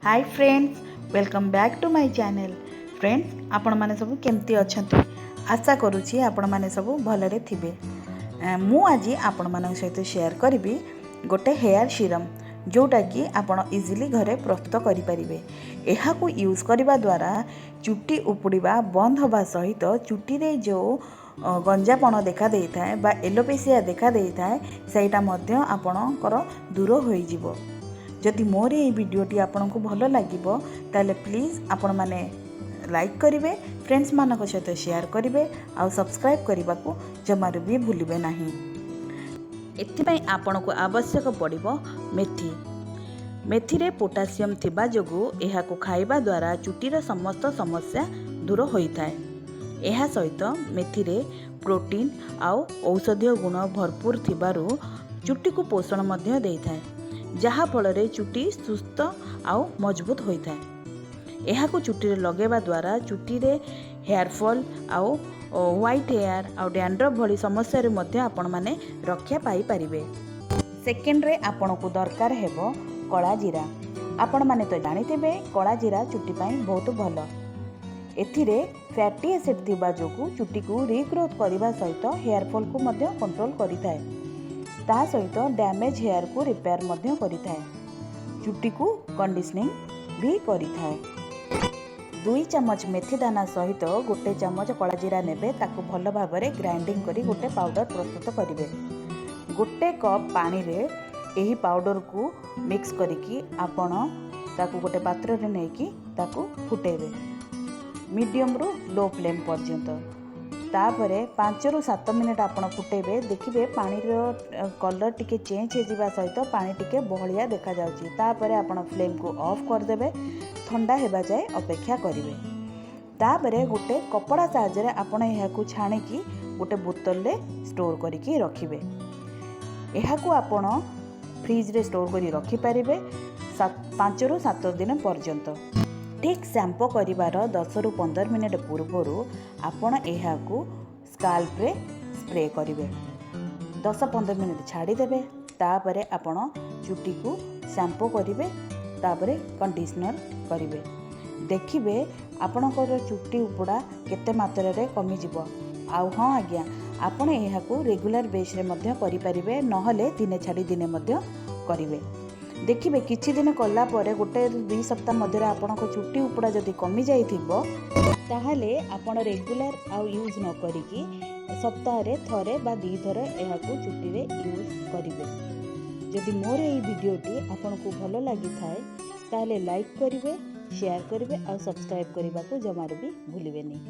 Hi friends, welcome back to my channel. Friends, आपण माने सब केमती अछंती? आशा करूची आपण माने सब भलरे थिबे। मु आज आपण मानक सहित शेयर करिबी गोटे हेयर सीरम जोटा कि आपण इजीली घरे प्रस्तुत करि परिबे। एहा को यूज करबा द्वारा चुट्टी उपुड़ीबा बंद होबा सहित चुट्टी रे जो गंजापण देखा देई थाए बा एलोपेसिया देखा देई थाए सेटा मध्य आपणकर दूर होई जिवो। जदि मोर ये वीडियोटी आपन को भल लगिबो ताले प्लीज आपण माने लाइक करिवे, फ्रेंड्स मानक सहित शेयर करिवे आ सब्सक्राइब करने को जमार भी भूलिबे नहीं। एथिपाई आपण को आवश्यक पड़िबो मेथी। मेथी रे पोटासियम थिबा जोगु एहा को खाइबा द्वारा चुट्टीर समस्त समस्या दूर होइथाय। एहा सहित मेथी रे प्रोटीन आउ औषधीय गुण भरपूर थिबारु चुट्टी को पोषण मध्य देइथाय, जहा फल चुट्टी सुस्थ आउ मजबूत होता है। यह चुट्टी लगेवा द्वारा चुट्टी रे हेयर फॉल आउ व्हाइट हेयर आउ डैंड्रफ भली समस्या रे मध्य आपण माने रक्षा पाई परिबे। सेकेंड रे आपण को दरकार हेबो कला जीरा। आपण माने तो जानिथिबे कला जीरा चुट्टी पाई बहुत भल। एथिरे फैटी एसिड थिबा जोगु चुट्टी को रीग्रोथ करबा सहित हेयर फॉल को मध्य कंट्रोल करिथाय। ता सहित डैमेज हेयर को रिपेयर मध्य करिथाय। चुट्टी को कंडीशनिंग भी करिथाय। 2 चम्मच मेथी दाना सहित गोटे चम्मच कला जीरा नेबे, ताको भल भाबरे ग्राइंडिंग करी गोटे पाउडर प्रस्तुत करिवे। गोटे कप पानी रे एही पाउडर को मिक्स करिकी आपण ताको गोटे पात्र रे नेकी ताको फुटेबे मीडियम रु लो फ्लेम पर्यंत। तापरे 5 रु 7 मिनिट आपण फुटेबे। देखिबे पानी रो कलर टिके चेंज हो जिबा सहित पानी टिके बहलिया देखा जाउची। तापरे आपण फ्लेम को ऑफ कर देबे, ठंडा हेबा जाय अपेक्षा करिवे। तापरे गोटे कपड़ा साहाय्य रे आपण एहा को छाणी की गोटे बोतल रे स्टोर करिकी रखिबे। एहा को आपण फ्रिज रे स्टोर करी रखि परिबे 5 रु 7 दिन पर्यंत। ठीक शैम्पू करिवार 10 रु 15 मिनिट पूर्व आपण एहा को स्काल्प रे स्प्रे करिवे। 10-15 मिनिट छाड़ी देबे। तापरे आपण चुट्टी को शैम्पू करिवे, तापरे कंडीशनर करिवे। देखिबे आपणकर चुट्टी उपुड़ा केते मात्रा रे कमी जिवो। आउ हाँ आज्ञा, आपण एहा को रेगुलर बेस रे मध्य करि परिबे, नहले दिने छाड़ी दिने मध्य करिवे। देखिए किछि दिन कला परे गोटे 2 सप्ताह मध्य आपण चुट्टी उपुड़ा जदि कमी जाइथिबो ताहाले आपण रेगुलर आउ यूज न करिकी सप्ताह रे थरे बा 2 थर एहा को चुट्टी रे यूज करिवे। जदि मोर एई वीडियोटी आपण को भलो लागि थाए ताहाले लाइक करिवे, शेयर करिवे आ सब्सक्राइब करबा को जमार भी भूलिबेनी।